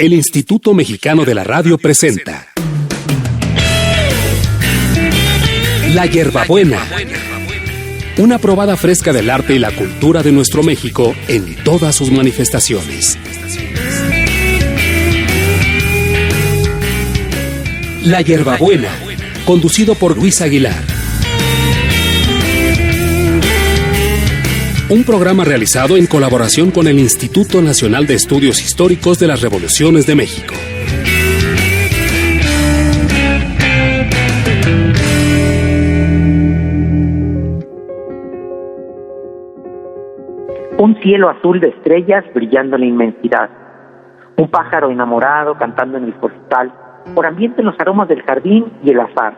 El Instituto Mexicano de la Radio presenta La Hierbabuena, una probada fresca del arte y la cultura de nuestro México en todas sus manifestaciones. La Hierbabuena, conducido por Luis Aguilar. Un programa realizado en colaboración con el Instituto Nacional de Estudios Históricos de las Revoluciones de México. Un cielo azul de estrellas brillando en la inmensidad. Un pájaro enamorado cantando en el forestal, por ambiente los aromas del jardín y el azar.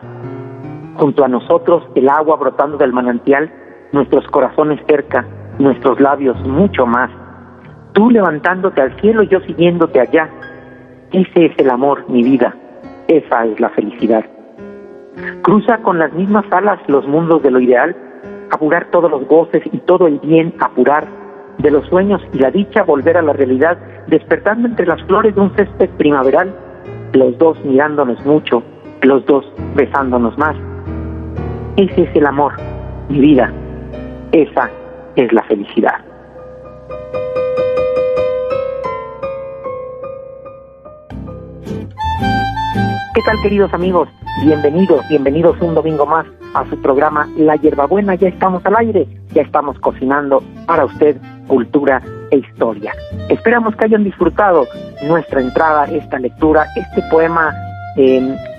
Junto a nosotros el agua brotando del manantial, nuestros corazones cerca, nuestros labios mucho más. Tú levantándote al cielo, yo siguiéndote allá. Ese es el amor, mi vida. Esa es la felicidad. Cruza con las mismas alas los mundos de lo ideal, apurar todos los goces y todo el bien, apurar de los sueños y la dicha, volver a la realidad, despertando entre las flores de un césped primaveral, los dos mirándonos mucho, los dos besándonos más. Ese es el amor, mi vida. Esa es la felicidad. ¿Qué tal, queridos amigos? Bienvenidos un domingo más a su programa La Hierbabuena. Ya estamos al aire, ya estamos cocinando para usted cultura e historia. Esperamos que hayan disfrutado nuestra entrada, esta lectura, este poema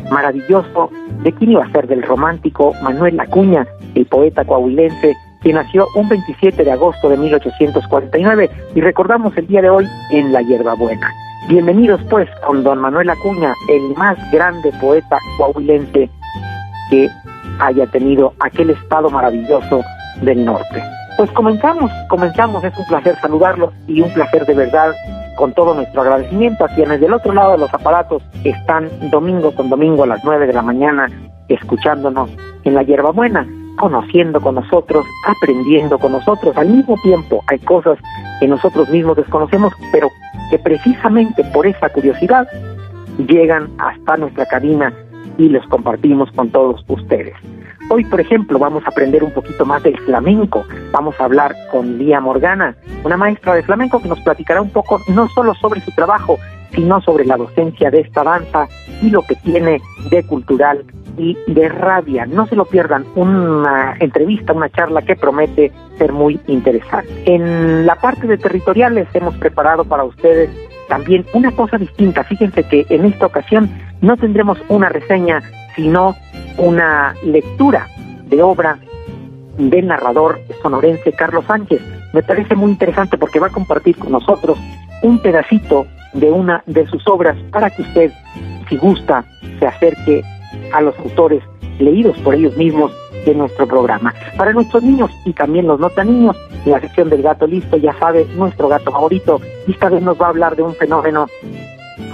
maravilloso. ¿De quién iba a ser? Del romántico Manuel Acuña, el poeta coahuilense, que nació un 27 de agosto de 1849, y recordamos el día de hoy en La Hierbabuena. Bienvenidos pues con don Manuel Acuña, el más grande poeta coahuilense que haya tenido aquel estado maravilloso del norte. Pues comenzamos, es un placer saludarlos y un placer de verdad, con todo nuestro agradecimiento a quienes del otro lado de los aparatos están domingo con domingo a las 9 de la mañana escuchándonos en La Hierbabuena, conociendo con nosotros, aprendiendo con nosotros. Al mismo tiempo hay cosas que nosotros mismos desconocemos, pero que precisamente por esa curiosidad llegan hasta nuestra cabina y los compartimos con todos ustedes. Hoy, por ejemplo, vamos a aprender un poquito más del flamenco. Vamos a hablar con Lía Morgana, una maestra de flamenco que nos platicará un poco no solo sobre su trabajo, sino sobre la docencia de esta danza y lo que tiene de cultural y de rabia. No se lo pierdan, una entrevista, una charla que promete ser muy interesante. En la parte de territoriales hemos preparado para ustedes también una cosa distinta. Fíjense que en esta ocasión no tendremos una reseña, sino una lectura de obra del narrador sonorense Carlos Sánchez. Me parece muy interesante porque va a compartir con nosotros un pedacito de una de sus obras para que usted, si gusta, se acerque a los autores leídos por ellos mismos de nuestro programa. Para nuestros niños y también los no tan niños, en la sección del gato listo, ya sabe, nuestro gato favorito, y esta vez nos va a hablar de un fenómeno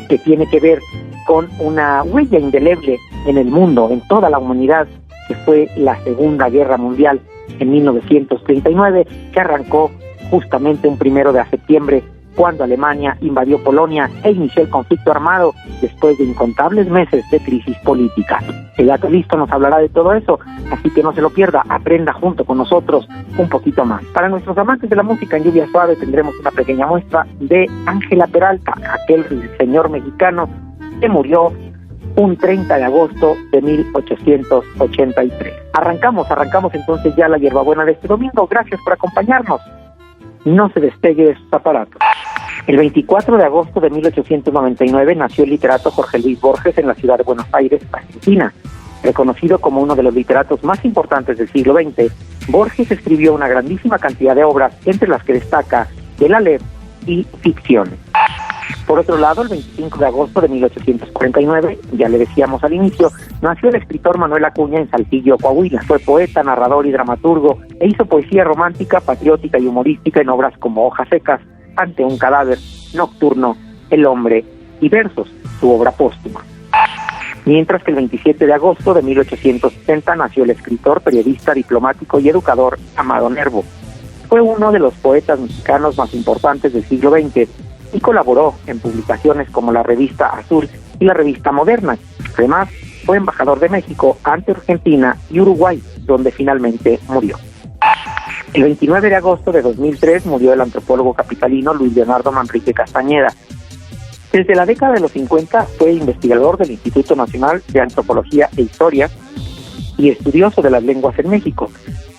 que tiene que ver con una huella indeleble en el mundo, en toda la humanidad, que fue la Segunda Guerra Mundial en 1939, que arrancó justamente un 1 de septiembre, cuando Alemania invadió Polonia e inició el conflicto armado después de incontables meses de crisis política. El gato listo nos hablará de todo eso, así que no se lo pierda, aprenda junto con nosotros un poquito más. Para nuestros amantes de la música en lluvia suave tendremos una pequeña muestra de Ángela Peralta, aquel señor mexicano que murió un 30 de agosto de 1883. Arrancamos entonces ya La Hierbabuena de este domingo. Gracias por acompañarnos. No se despegue de sus aparatos. El 24 de agosto de 1899 nació el literato Jorge Luis Borges en la ciudad de Buenos Aires, Argentina. Reconocido como uno de los literatos más importantes del siglo XX, Borges escribió una grandísima cantidad de obras, entre las que destaca El Aleph y Ficción. Por otro lado, el 25 de agosto de 1849, ya le decíamos al inicio, nació el escritor Manuel Acuña en Saltillo, Coahuila. Fue poeta, narrador y dramaturgo e hizo poesía romántica, patriótica y humorística en obras como Hojas secas, Ante un cadáver, Nocturno, El hombre y Versos, su obra póstuma. Mientras que el 27 de agosto de 1860 nació el escritor, periodista, diplomático y educador Amado Nervo. Fue uno de los poetas mexicanos más importantes del siglo XX y colaboró en publicaciones como la revista Azul y la revista Moderna. Además, fue embajador de México ante Argentina y Uruguay, donde finalmente murió. El 29 de agosto de 2003 murió el antropólogo capitalino Luis Leonardo Manrique Castañeda. Desde la década de los 50 fue investigador del Instituto Nacional de Antropología e Historia y estudioso de las lenguas en México.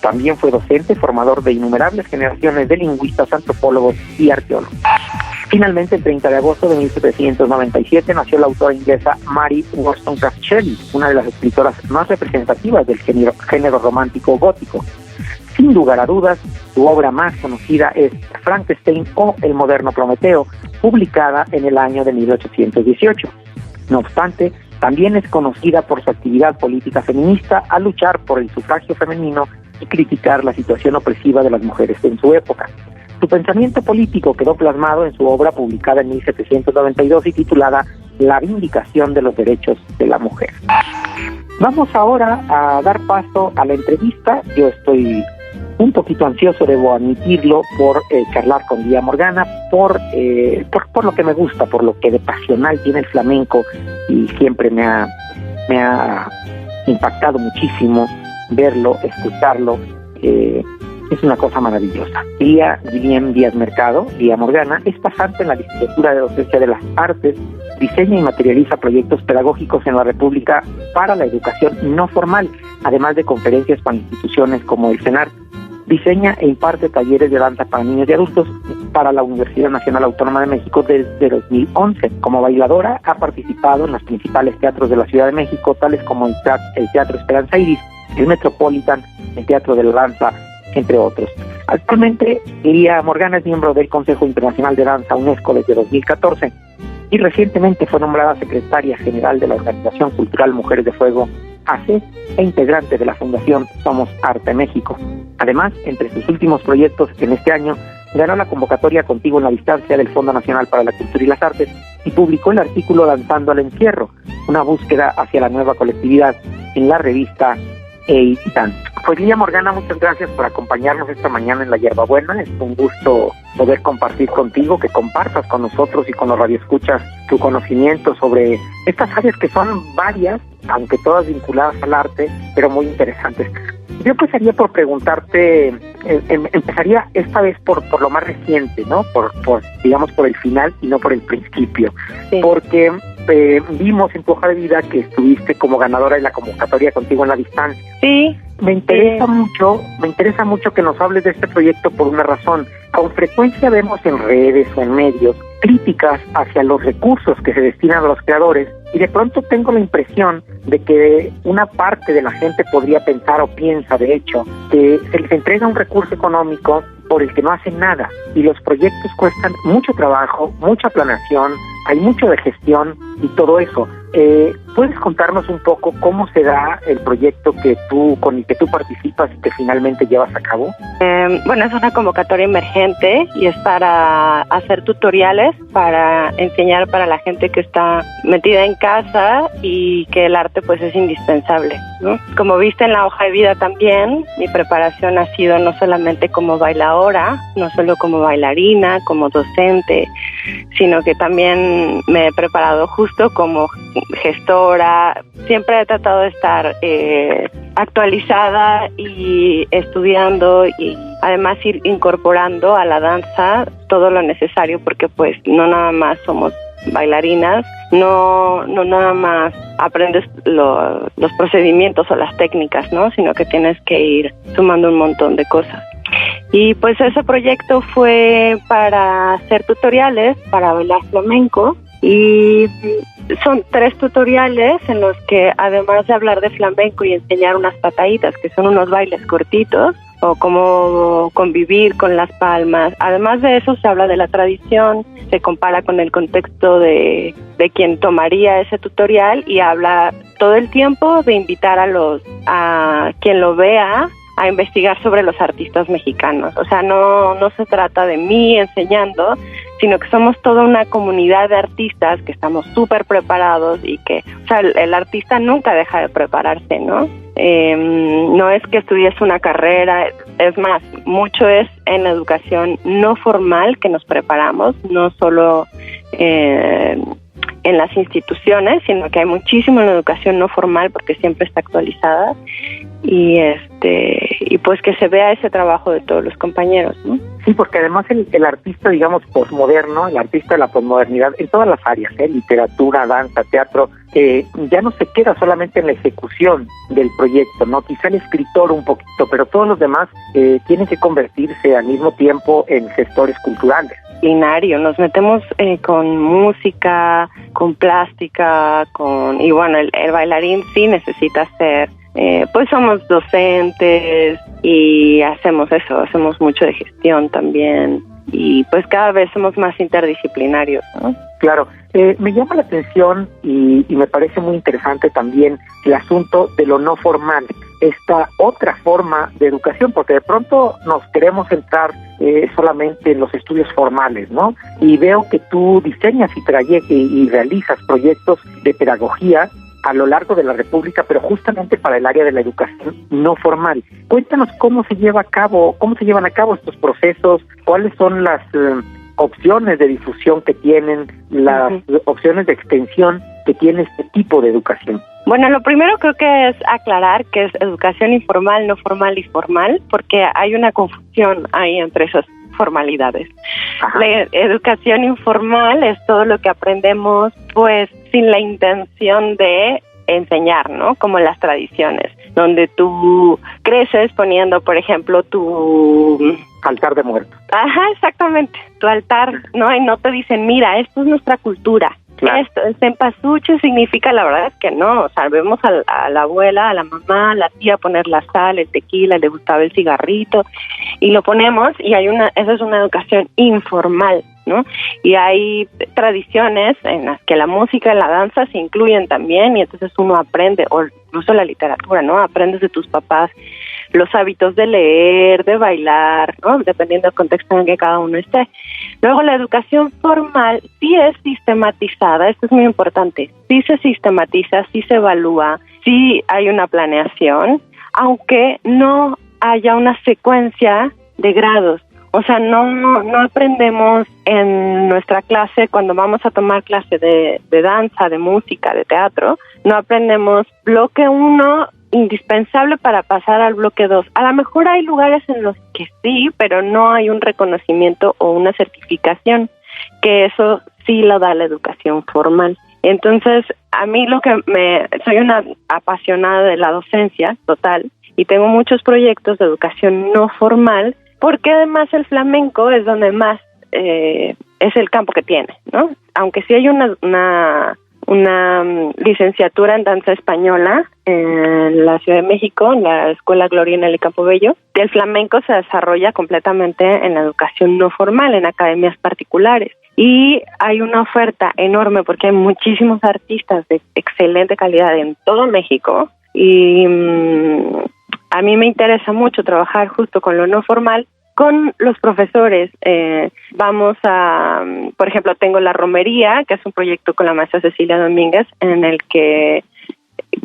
También fue docente, formador de innumerables generaciones de lingüistas, antropólogos y arqueólogos. Finalmente, el 30 de agosto de 1797 nació la autora inglesa Mary Wollstonecraft Shelley, una de las escritoras más representativas del género romántico gótico. Sin lugar a dudas, su obra más conocida es Frankenstein o El moderno Prometeo, publicada en el año de 1818. No obstante, también es conocida por su actividad política feminista al luchar por el sufragio femenino y criticar la situación opresiva de las mujeres en su época. Su pensamiento político quedó plasmado en su obra publicada en 1792 y titulada La vindicación de los derechos de la mujer. Vamos ahora a dar paso a la entrevista. Yo estoy un poquito ansioso, debo admitirlo, por charlar con Lía Morgana, por lo que me gusta, por lo que de pasional tiene el flamenco, y siempre me ha impactado muchísimo verlo, escucharlo. Es una cosa maravillosa. Lía Guillén Díaz Mercado, Lía Morgana, es pasante en la licenciatura de Docencia de las Artes, diseña y materializa proyectos pedagógicos en la República para la educación no formal, además de conferencias para instituciones como el CENAR. Diseña e imparte talleres de danza para niños y adultos para la Universidad Nacional Autónoma de México desde 2011. Como bailadora ha participado en los principales teatros de la Ciudad de México, tales como el Teatro Esperanza Iris, el Metropolitan, el Teatro de la Danza, entre otros. Actualmente, Lía Morgana es miembro del Consejo Internacional de Danza UNESCO desde 2014 y recientemente fue nombrada secretaria general de la Organización Cultural Mujeres de Fuego, AC, e integrante de la Fundación Somos Arte México. Además, entre sus últimos proyectos en este año, ganó la convocatoria Contigo en la Distancia del Fondo Nacional para la Cultura y las Artes y publicó el artículo Danzando al Encierro, una búsqueda hacia la nueva colectividad, en la revista Dance. Pues Lía Morgana, muchas gracias por acompañarnos esta mañana en La Hierbabuena. Es un gusto poder compartir contigo, que compartas con nosotros y con los radioescuchas tu conocimiento sobre estas áreas que son varias, aunque todas vinculadas al arte, pero muy interesantes. Yo empezaría por preguntarte, empezaría esta vez por lo más reciente, ¿no? Por digamos, por el final y no por el principio. Sí. Porque vimos en tu hoja de vida que estuviste como ganadora de la convocatoria Contigo en la Distancia. Sí. Me interesa mucho que nos hables de este proyecto por una razón. Con frecuencia vemos en redes o en medios críticas hacia los recursos que se destinan a los creadores, y de pronto tengo la impresión de que una parte de la gente podría pensar, o piensa de hecho, que se les entrega un recurso económico por el que no hacen nada, y los proyectos cuestan mucho trabajo, mucha planeación, hay mucho de gestión y todo eso. ¿Puedes contarnos un poco cómo se da el proyecto con el que tú participas y que finalmente llevas a cabo? Bueno, es una convocatoria emergente y es para hacer tutoriales, para enseñar para la gente que está metida en casa y que el arte pues es indispensable, ¿no? Como viste en la hoja de vida también, mi preparación ha sido no solamente como bailadora, no solo como bailarina, como docente, sino que también me he preparado justo como gestora. Siempre he tratado de estar actualizada y estudiando, y además ir incorporando a la danza todo lo necesario, porque pues no nada más somos bailarinas, no nada más aprendes los procedimientos o las técnicas, ¿no? Sino que tienes que ir sumando un montón de cosas. Y pues ese proyecto fue para hacer tutoriales para bailar flamenco, y son 3 tutoriales en los que, además de hablar de flamenco y enseñar unas pataditas, que son unos bailes cortitos, o cómo convivir con las palmas, además de eso se habla de la tradición, se compara con el contexto de quien tomaría ese tutorial, y habla todo el tiempo de invitar a quien lo vea a investigar sobre los artistas mexicanos. O sea, no se trata de mí enseñando, sino que somos toda una comunidad de artistas que estamos súper preparados, y que, o sea, el artista nunca deja de prepararse, ¿no? No es que estudies una carrera, Es más, mucho es en la educación no formal que nos preparamos, no solo en las instituciones, sino que hay muchísimo en la educación no formal porque siempre está actualizada y pues que se vea ese trabajo de todos los compañeros, ¿no? Sí, porque además el artista, digamos, posmoderno, el artista de la posmodernidad, en todas las áreas, literatura, danza, teatro, ya no se queda solamente en la ejecución del proyecto, ¿no? Quizá el escritor un poquito, pero todos los demás tienen que convertirse al mismo tiempo en gestores culturales. Binario, nos metemos con música, con plástica, y bueno, el bailarín sí necesita ser, pues somos docentes y hacemos mucho de gestión también y pues cada vez somos más interdisciplinarios, ¿no? Claro, me llama la atención y me parece muy interesante también el asunto de lo no formal, esta otra forma de educación, porque de pronto nos queremos centrar solamente en los estudios formales, ¿no? Y veo que tú diseñas y realizas proyectos de pedagogía a lo largo de la República, pero justamente para el área de la educación no formal. Cuéntanos cómo se llevan a cabo estos procesos, cuáles son las opciones de difusión que tienen, las opciones de extensión que tiene este tipo de educación. Bueno, lo primero creo que es aclarar que es educación informal, no formal y formal, porque hay una confusión ahí entre esas formalidades. Ajá. La educación informal es todo lo que aprendemos, pues, sin la intención de enseñar, ¿no? Como las tradiciones, donde tú creces poniendo, por ejemplo, tu altar de muertos. Ajá, exactamente, tu altar, ¿no? Y no te dicen, mira, esto es nuestra cultura. Claro. Esto, el cempasúchil significa, la verdad es que no, o sea, vemos a la abuela, a la mamá, a la tía poner la sal, el tequila, le gustaba el cigarrito, y lo ponemos, y esa es una educación informal, ¿no? Y hay tradiciones en las que la música y la danza se incluyen también, y entonces uno aprende, o incluso la literatura, ¿no? Aprendes de tus papás los hábitos de leer, de bailar, ¿no? Dependiendo del contexto en que cada uno esté. Luego, la educación formal sí es sistematizada, esto es muy importante, sí se sistematiza, sí se evalúa, sí hay una planeación, aunque no haya una secuencia de grados. O sea, no aprendemos en nuestra clase, cuando vamos a tomar clase de danza, de música, de teatro, no aprendemos bloque 1 indispensable para pasar al bloque 2. A lo mejor hay lugares en los que sí, pero no hay un reconocimiento o una certificación, que eso sí lo da la educación formal. Entonces, a mí soy una apasionada de la docencia total y tengo muchos proyectos de educación no formal, porque además el flamenco es donde más es el campo que tiene, ¿no? Aunque sí hay una licenciatura en danza española en la Ciudad de México, en la Escuela Gloria Nelly Campobello. El flamenco se desarrolla completamente en la educación no formal, en academias particulares. Y hay una oferta enorme porque hay muchísimos artistas de excelente calidad en todo México. Y a mí me interesa mucho trabajar justo con lo no formal, con los profesores. Por ejemplo, tengo La Romería, que es un proyecto con la maestra Cecilia Domínguez, en el que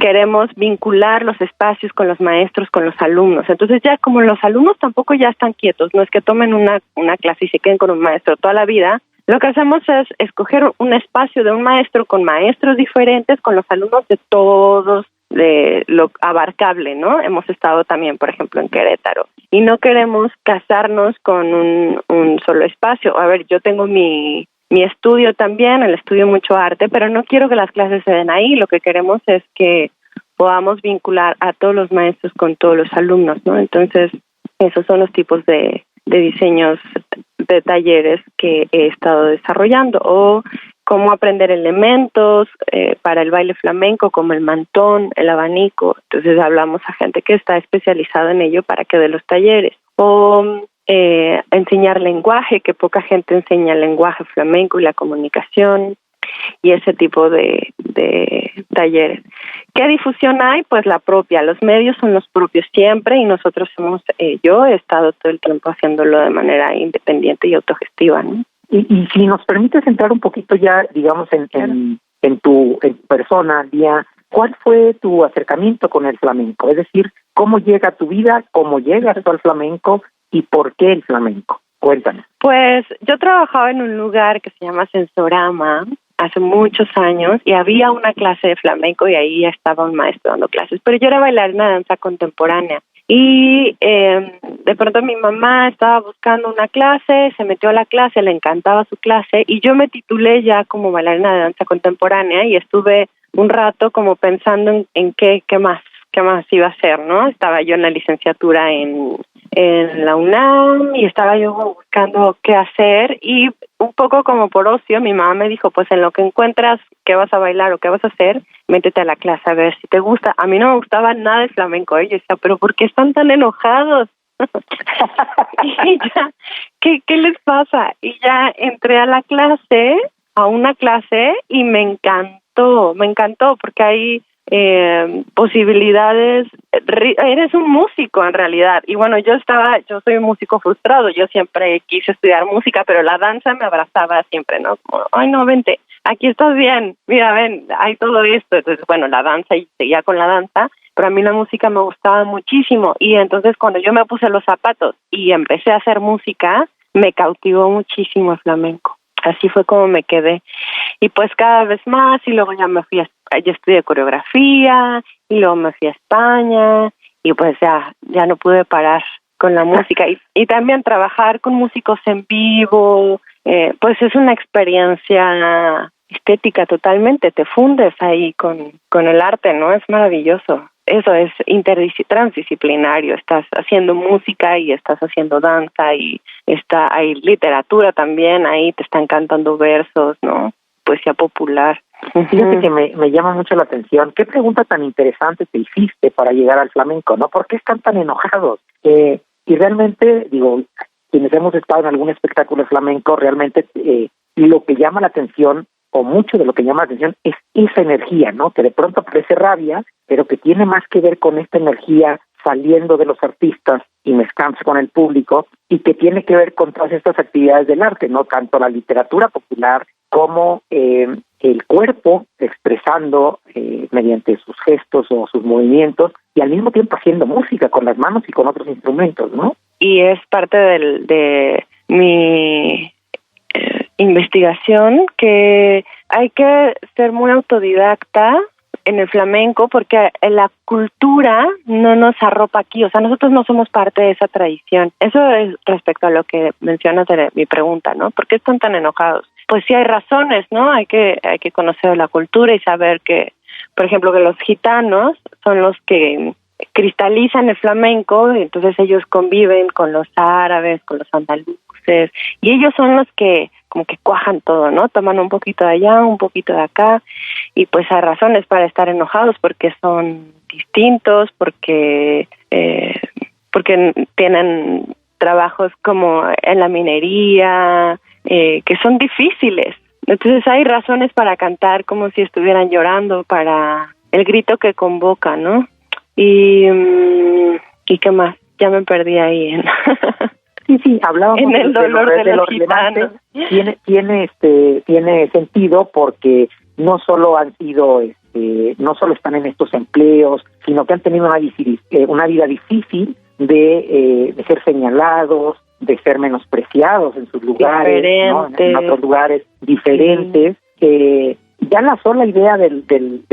queremos vincular los espacios con los maestros, con los alumnos. Entonces ya como los alumnos tampoco ya están quietos, no es que tomen una clase y se queden con un maestro toda la vida, lo que hacemos es escoger un espacio de un maestro con maestros diferentes, con los alumnos de todos, de lo abarcable, ¿no? Hemos estado también, por ejemplo, en Querétaro. Y no queremos casarnos con un solo espacio. A ver, yo tengo mi estudio también, el estudio mucho arte, pero no quiero que las clases se den ahí. Lo que queremos es que podamos vincular a todos los maestros con todos los alumnos, ¿no? Entonces, esos son los tipos de diseños de talleres que he estado desarrollando, o cómo aprender elementos para el baile flamenco, como el mantón, el abanico. Entonces hablamos a gente que está especializada en ello para que dé los talleres. O enseñar lenguaje, que poca gente enseña el lenguaje flamenco y la comunicación, y ese tipo de talleres. ¿Qué difusión hay? Pues la propia. Los medios son los propios siempre, y nosotros yo he estado todo el tiempo haciéndolo de manera independiente y autogestiva, ¿no? Y si nos permites entrar un poquito ya, digamos, en tu persona, Lía, ¿cuál fue tu acercamiento con el flamenco? Es decir, ¿cómo llega a tu vida? ¿Cómo llegas tú al flamenco? ¿Y por qué el flamenco? Cuéntanos. Pues yo trabajaba en un lugar que se llama Sensorama hace muchos años y había una clase de flamenco y ahí estaba un maestro dando clases, pero yo era bailarina de danza contemporánea. Y de pronto mi mamá estaba buscando una clase, se metió a la clase, le encantaba su clase y yo me titulé ya como bailarina de danza contemporánea y estuve un rato como pensando en qué más iba a hacer, ¿no? Estaba yo en la licenciatura en la UNAM y estaba yo buscando qué hacer y un poco como por ocio mi mamá me dijo, pues en lo que encuentras qué vas a bailar o qué vas a hacer, métete a la clase a ver si te gusta. A mí no me gustaba nada el flamenco, yo decía, pero ¿por qué están tan enojados? Y ya, ¿qué les pasa? Y ya entré a una clase y me encantó porque hay posibilidades. Eres un músico en realidad y bueno, yo soy un músico frustrado, yo siempre quise estudiar música, pero la danza me abrazaba siempre, ¿no? Como, ay no, vente, aquí estás bien, mira, ven, hay todo esto. Entonces bueno, la danza y seguía con la danza, pero a mí la música me gustaba muchísimo y entonces cuando yo me puse los zapatos y empecé a hacer música, me cautivó muchísimo el flamenco. Así fue como me quedé. Y pues cada vez más, y luego ya yo estudié coreografía, y luego me fui a España, y pues ya no pude parar con la música. Y también trabajar con músicos en vivo, pues es una experiencia estética totalmente, te fundes ahí con el arte, ¿no? Es maravilloso. Eso es transdisciplinario, estás haciendo música y estás haciendo danza y hay literatura también, ahí te están cantando versos, ¿no? Poesía popular. Fíjate que me llama mucho la atención. ¿Qué pregunta tan interesante te hiciste para llegar al flamenco, no? ¿Por qué están tan enojados? Y realmente, digo, quienes hemos estado en algún espectáculo flamenco, realmente lo que llama la atención, o mucho de lo que llama la atención, es esa energía, ¿no? Que de pronto parece rabia, pero que tiene más que ver con esta energía saliendo de los artistas y mezclándose con el público, y que tiene que ver con todas estas actividades del arte, ¿no? Tanto la literatura popular como el cuerpo expresando mediante sus gestos o sus movimientos, y al mismo tiempo haciendo música con las manos y con otros instrumentos, ¿no? Y es parte de mi investigación, que hay que ser muy autodidacta en el flamenco porque la cultura no nos arropa aquí, o sea, nosotros no somos parte de esa tradición. Eso es respecto a lo que mencionas de mi pregunta, ¿no? ¿Por qué están tan enojados? Pues sí hay razones, ¿no? Hay que conocer la cultura y saber que, por ejemplo, que los gitanos son los que cristalizan el flamenco, y entonces ellos conviven con los árabes, con los andaluces, y ellos son los que como que cuajan todo, ¿no? Toman un poquito de allá, un poquito de acá, y pues hay razones para estar enojados porque son distintos, porque tienen trabajos como en la minería, que son difíciles. Entonces hay razones para cantar como si estuvieran llorando, para el grito que convoca, ¿no? ¿Y qué más? Ya me perdí ahí en... Sí, hablábamos en el dolor de los gitanos. Tiene sentido porque no solo han sido, no solo están en estos empleos, sino que han tenido una vida difícil de ser señalados, de ser menospreciados en sus lugares, ¿no? En otros lugares diferentes. Ya la sola idea del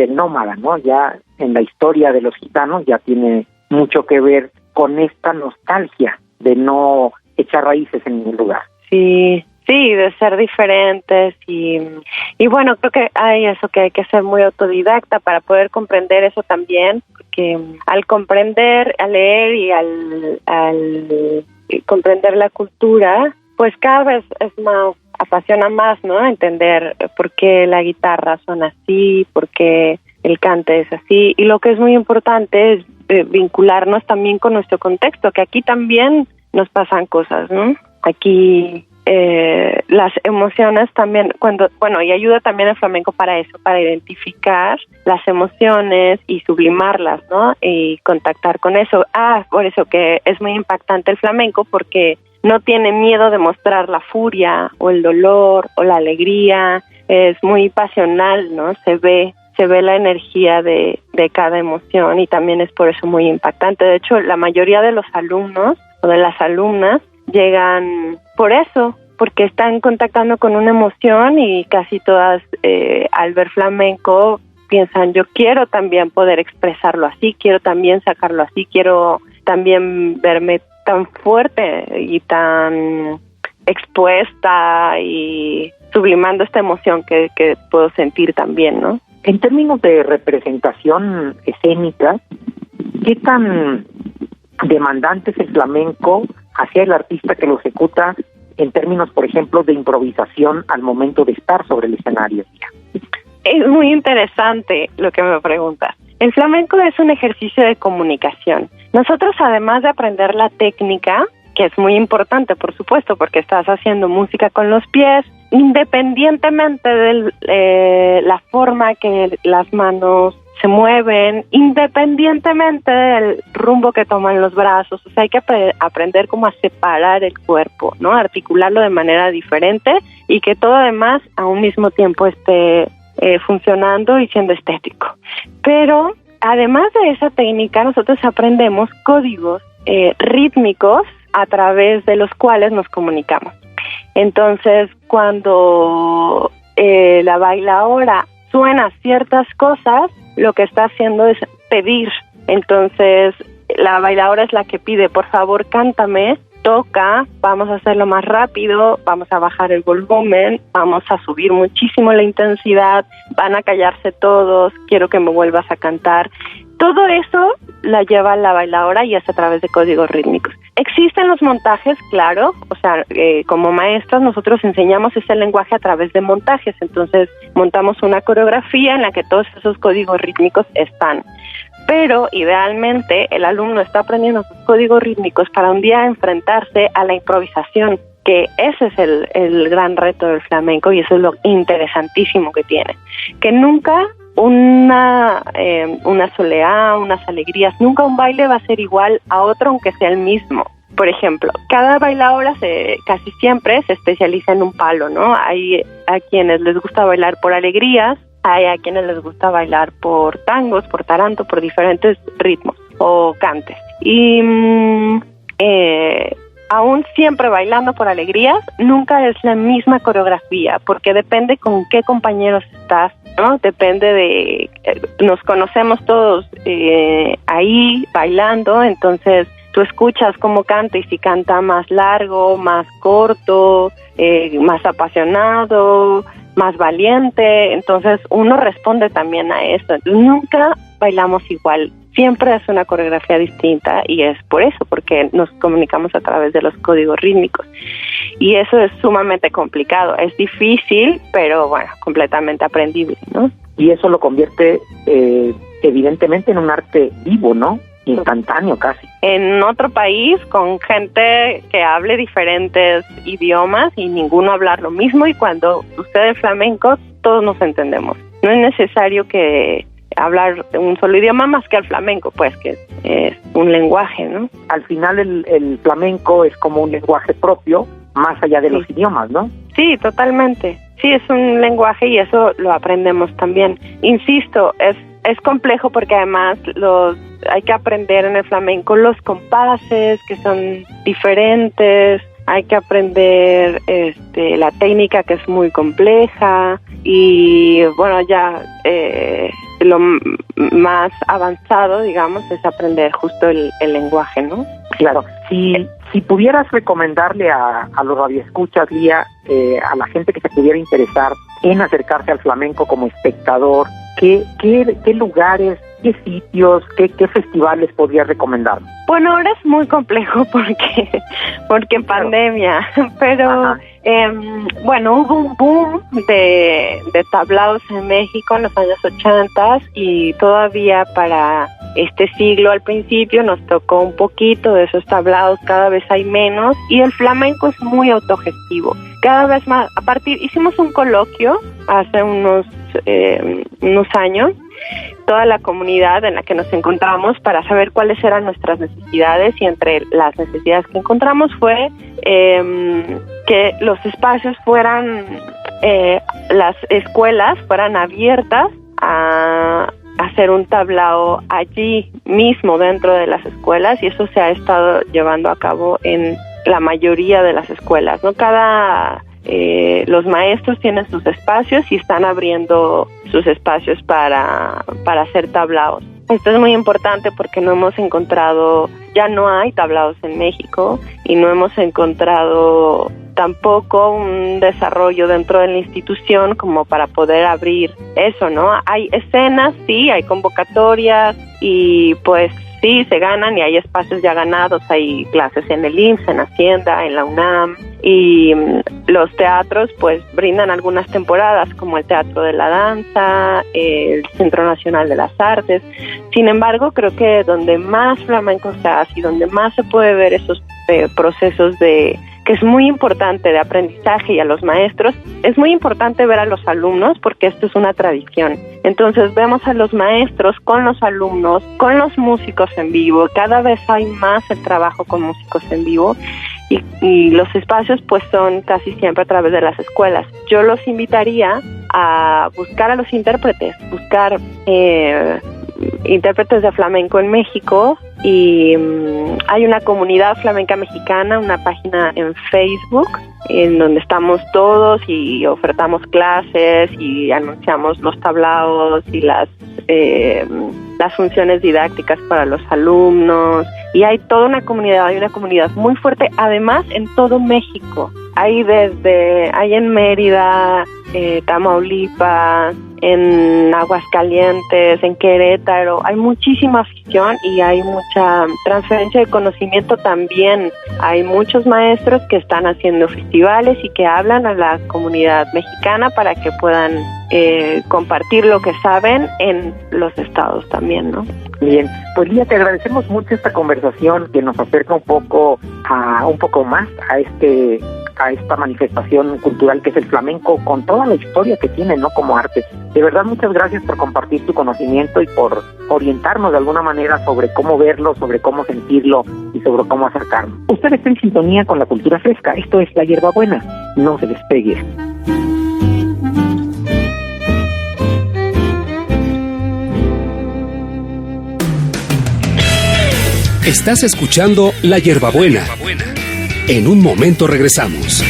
nómada, ¿no? Ya en la historia de los gitanos ya tiene mucho que ver con esta nostalgia de no echar raíces en ningún lugar. Sí, de ser diferentes y bueno, creo que hay eso, que hay que ser muy autodidacta para poder comprender eso también, porque al comprender, al leer y al comprender la cultura, pues cada vez apasiona más, ¿no? Entender por qué la guitarra suena así, por qué el cante es así, y lo que es muy importante es vincularnos también con nuestro contexto, que aquí también nos pasan cosas, ¿no? Aquí las emociones también, y ayuda también el flamenco para eso, para identificar las emociones y sublimarlas, ¿no? Y contactar con eso. Por eso que es muy impactante el flamenco, porque no tiene miedo de mostrar la furia o el dolor o la alegría, es muy pasional, ¿no? Se ve se ve la energía de cada emoción, y también es por eso muy impactante. De hecho, la mayoría de los alumnos o de las alumnas llegan por eso, porque están contactando con una emoción, y casi todas al ver flamenco piensan, yo quiero también poder expresarlo así, quiero también sacarlo así, quiero también verme tan fuerte y tan expuesta y sublimando esta emoción que puedo sentir también, ¿no? En términos de representación escénica, ¿qué tan demandante es el flamenco hacia el artista que lo ejecuta en términos, por ejemplo, de improvisación al momento de estar sobre el escenario? Es muy interesante lo que me preguntas. El flamenco es un ejercicio de comunicación. Nosotros, además de aprender la técnica, que es muy importante, por supuesto, porque estás haciendo música con los pies, independientemente de la forma que las manos se mueven, independientemente del rumbo que toman los brazos, o sea, hay que aprender cómo a separar el cuerpo, ¿no? Articularlo de manera diferente, y que todo además a un mismo tiempo esté funcionando y siendo estético. Pero además de esa técnica, nosotros aprendemos códigos rítmicos a través de los cuales nos comunicamos. Entonces, cuando la bailaora suena ciertas cosas, lo que está haciendo es pedir. Entonces, la bailaora es la que pide, por favor, cántame, toca, vamos a hacerlo más rápido, vamos a bajar el volumen, vamos a subir muchísimo la intensidad, van a callarse todos, quiero que me vuelvas a cantar. Todo eso la lleva la bailaora, y es a través de códigos rítmicos. Existen los montajes, claro, o sea, como maestras nosotros enseñamos ese lenguaje a través de montajes. Entonces montamos una coreografía en la que todos esos códigos rítmicos están. Pero idealmente el alumno está aprendiendo sus códigos rítmicos para un día enfrentarse a la improvisación, que ese es el gran reto del flamenco, y eso es lo interesantísimo que tiene. Que nunca una soleá, unas alegrías, nunca un baile va a ser igual a otro, aunque sea el mismo. Por ejemplo, cada bailaora casi siempre se especializa en un palo, ¿no? Hay a quienes les gusta bailar por alegrías, hay a quienes les gusta bailar por tangos, por taranto, por diferentes ritmos o cantes. Y aún siempre bailando por alegrías, nunca es la misma coreografía, porque depende con qué compañeros estás, ¿no? Depende de... nos conocemos todos ahí bailando, entonces tú escuchas cómo canta, y si canta más largo, más corto, más apasionado, más valiente, entonces uno responde también a eso. Nunca bailamos igual, siempre es una coreografía distinta, y es por eso, porque nos comunicamos a través de los códigos rítmicos, y eso es sumamente complicado, es difícil, pero bueno, completamente aprendible, ¿no? Y eso lo convierte evidentemente en un arte vivo, ¿no? Instantáneo casi. En otro país, con gente que hable diferentes idiomas y ninguno hablar lo mismo, y cuando sucede el flamenco todos nos entendemos. No es necesario que hablar un solo idioma más que el flamenco, pues que es un lenguaje, ¿no? Al final el flamenco es como un lenguaje propio, más allá de los idiomas, ¿no? Sí, totalmente. Sí, es un lenguaje, y eso lo aprendemos también. Insisto, es complejo, porque además hay que aprender en el flamenco los compases, que son diferentes, hay que aprender la técnica, que es muy compleja, y bueno, ya lo más avanzado, digamos, es aprender justo el lenguaje, ¿no? Claro. Si pudieras recomendarle a los radioescuchas, Lía, a la gente que se pudiera interesar en acercarse al flamenco como espectador, ¿qué lugares, qué sitios, qué festivales podrías recomendar? Bueno, ahora es muy complejo porque en pandemia, pero bueno, hubo un boom de tablados en México en los años 80, y todavía para este siglo al principio nos tocó un poquito de esos tablados, cada vez hay menos, y el flamenco es muy autogestivo. Cada vez más, hicimos un coloquio hace unos años, toda la comunidad en la que nos encontramos, para saber cuáles eran nuestras necesidades, y entre las necesidades que encontramos fue que los espacios fueran, las escuelas fueran abiertas a hacer un tablao allí mismo dentro de las escuelas, y eso se ha estado llevando a cabo en la mayoría de las escuelas, ¿no? Los maestros tienen sus espacios y están abriendo sus espacios para hacer tablaos. Esto es muy importante porque ya no hay tablaos en México, y no hemos encontrado tampoco un desarrollo dentro de la institución como para poder abrir eso, ¿no? Hay escenas, sí, hay convocatorias, y pues sí, se ganan y hay espacios ya ganados, hay clases en el IMSS, en Hacienda, en la UNAM, y los teatros pues brindan algunas temporadas como el Teatro de la Danza, el Centro Nacional de las Artes. Sin embargo, creo que donde más flamenco se hace y donde más se puede ver esos procesos que es muy importante de aprendizaje, y a los maestros, es muy importante ver a los alumnos porque esto es una tradición. Entonces vemos a los maestros con los alumnos, con los músicos en vivo, cada vez hay más el trabajo con músicos en vivo, y los espacios pues son casi siempre a través de las escuelas. Yo los invitaría a buscar a los intérpretes, buscar intérpretes de flamenco en México, y hay una comunidad flamenca mexicana, una página en Facebook en donde estamos todos y ofertamos clases y anunciamos los tablaos y las funciones didácticas para los alumnos, y hay toda una comunidad, muy fuerte, además en todo México. Hay en Mérida, Tamaulipas, en Aguascalientes, en Querétaro, hay muchísima afición y hay mucha transferencia de conocimiento también. Hay muchos maestros que están haciendo festivales y que hablan a la comunidad mexicana para que puedan compartir lo que saben en los estados también, ¿no? Bien, pues Lía, te agradecemos mucho esta conversación que nos acerca un poco más a esta manifestación cultural que es el flamenco, con toda la historia que tiene, ¿no?, como arte. De verdad, muchas gracias por compartir tu conocimiento y por orientarnos de alguna manera sobre cómo verlo, sobre cómo sentirlo y sobre cómo acercarnos. Usted está en sintonía con la cultura fresca. Esto es La Hierbabuena. No se despegue. Estás escuchando La Hierbabuena. En un momento regresamos.